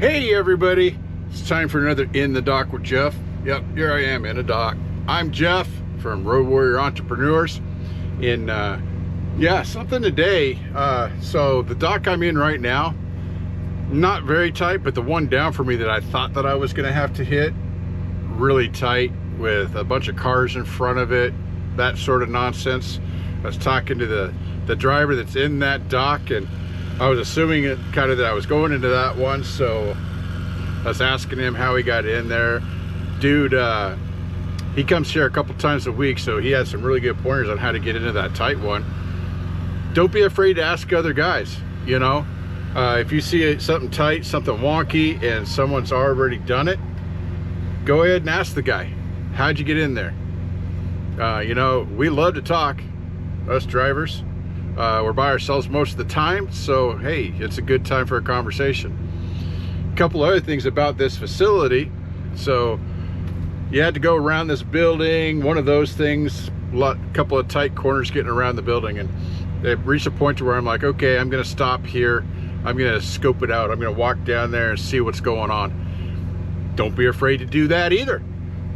Hey everybody, it's time for another In the Dock with Jeff. Yep, here I am in a dock. I'm Jeff from Road Warrior Entrepreneurs. Something today. So the dock I'm in right now, not very tight, but the one down for me that I thought that I was gonna have to hit, really tight with a bunch of cars in front of it, that sort of nonsense. I was talking to the driver that's in that dock, and I was assuming that I was going into that one, so I was asking him how he got in there. Dude, he comes here a couple times a week, so he has some really good pointers on how to get into that tight one. Don't be afraid to ask other guys, you know? If you see something tight, something wonky, and someone's already done it, go ahead and ask the guy, how'd you get in there? You know, we love to talk, us drivers. We're by ourselves most of the time, so hey, it's a good time for a conversation. A couple other things about this facility. So you had to go around this building, one of those things, a couple of tight corners getting around the building, and it reached a point to where I'm like, okay, I'm gonna stop here, I'm gonna scope it out, I'm gonna walk down there and see what's going on. Don't be afraid to do that either.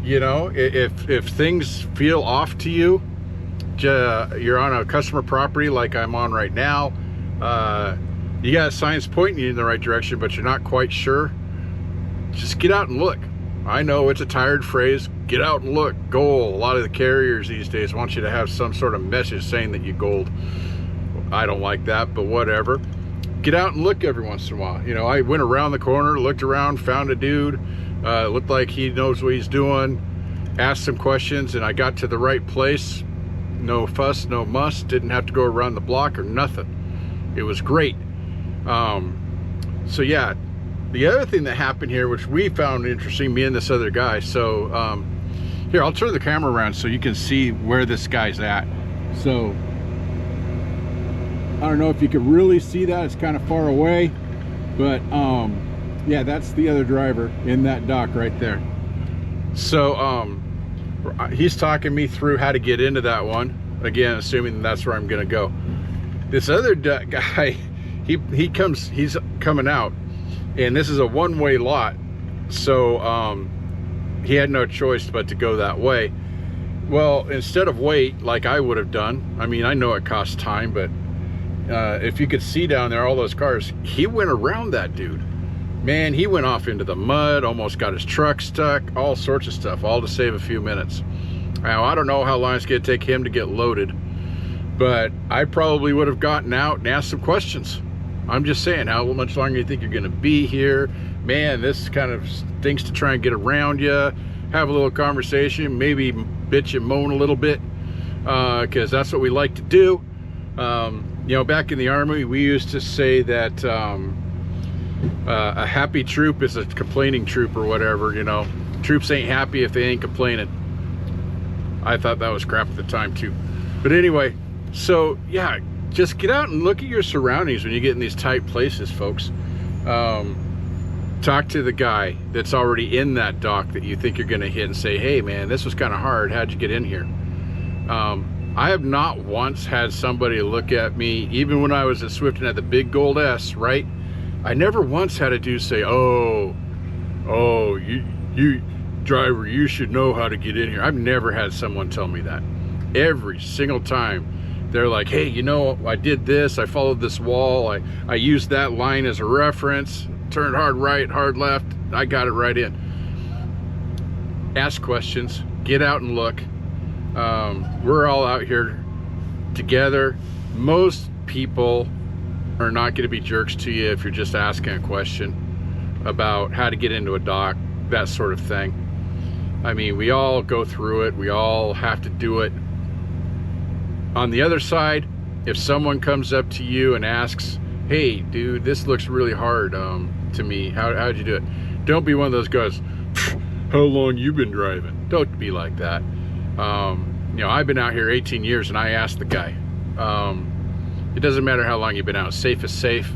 You know, if things feel off to you, you're on a customer property like I'm on right now, you got signs pointing you in the right direction, but you're not quite sure, just get out and look. I know it's a tired phrase, get out and look, goal. A lot of the carriers these days want you to have some sort of message saying that you gold. I don't like that, but whatever. Get out and look every once in a while. You know, I went around the corner, looked around, found a dude, looked like he knows what he's doing, asked some questions, and I got to the right place. No fuss, no muss, didn't have to go around the block or nothing. It was great. So yeah, the other thing that happened here, which we found interesting, me and this other guy, so here, I'll turn the camera around so you can see where this guy's at. So I don't know if you can really see that, it's kind of far away, but yeah, that's the other driver in that dock right there. So he's talking me through how to get into that one, again assuming that's where I'm gonna go. This other guy, he's coming out, and this is a one-way lot, so he had no choice but to go that way. Well, instead of wait like I would have done, I mean, I know it costs time, but if you could see down there all those cars, he went around that dude. Man, he went off into the mud, almost got his truck stuck, all sorts of stuff, all to save a few minutes. Now, I don't know how long it's gonna take him to get loaded, but I probably would have gotten out and asked some questions. I'm just saying, how much longer do you think you're gonna be here? Man, this kind of stinks to try and get around you, have a little conversation, maybe bitch and moan a little bit, because that's what we like to do. You know, back in the Army, we used to say that a happy troop is a complaining troop or whatever, you know. Troops ain't happy if they ain't complaining. I thought that was crap at the time too. But anyway, so yeah, just get out and look at your surroundings when you get in these tight places, folks. Talk to the guy that's already in that dock that you think you're gonna hit and say, hey man, this was kind of hard, how'd you get in here? I have not once had somebody look at me, even when I was at Swift and had the big gold S, right? I never once had a dude say, oh, you driver, you should know how to get in here. I've never had someone tell me that. Every single time they're like, hey, you know, I did this, I followed this wall, I used that line as a reference, turned hard right, hard left, I got it right in. Ask questions, get out and look. We're all out here together. Most people are not going to be jerks to you if you're just asking a question about how to get into a dock, that sort of thing. I mean, we all go through it, we all have to do it. On the other side, if someone comes up to you and asks, hey dude, this looks really hard to me, how'd you do it? Don't be one of those guys, how long you been driving? Don't be like that. You know, I've been out here 18 years and I asked the guy, it doesn't matter how long you've been out, safe is safe.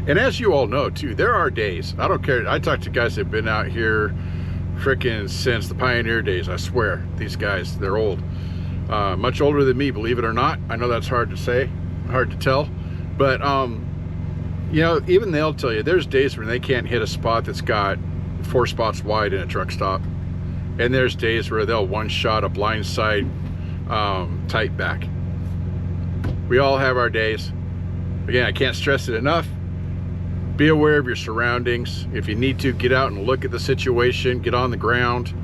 And as you all know too, there are days, I don't care, I talk to guys that have been out here frickin' since the pioneer days. I swear, these guys, they're old, much older than me, believe it or not. I know that's hard to say, hard to tell, but You know, even they'll tell you there's days when they can't hit a spot that's got 4 spots wide in a truck stop, and there's days where they'll one shot a blind side tight back. We all have our days. Again, I can't stress it enough. Be aware of your surroundings. If you need to, get out and look at the situation. Get on the ground,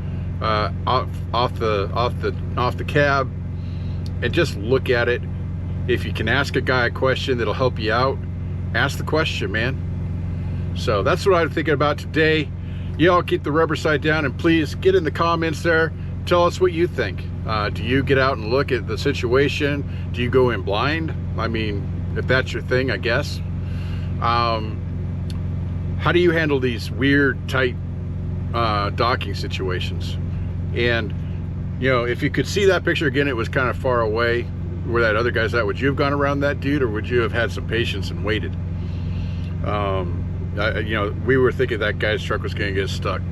off the cab, and just look at it. If you can ask a guy a question that'll help you out, ask the question, man. So that's what I'm thinking about today. Y'all keep the rubber side down, and please get in the comments there. Tell us what you think. Do you get out and look at the situation? Do you go in blind? I mean, if that's your thing, I guess. How do you handle these weird, tight docking situations? And, you know, if you could see that picture again, it was kind of far away where that other guy's at. Would you have gone around that dude, or would you have had some patience and waited? You know, we were thinking that guy's truck was going to get stuck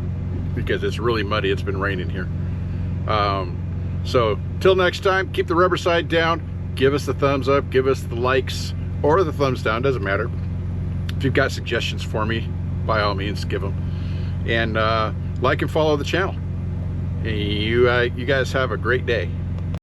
because it's really muddy. It's been raining here. So till next time, keep the rubber side down. Give us the thumbs up, give us the likes, or the thumbs down, doesn't matter. If you've got suggestions for me, by all means, give them. And like and follow the channel. And you guys have a great day.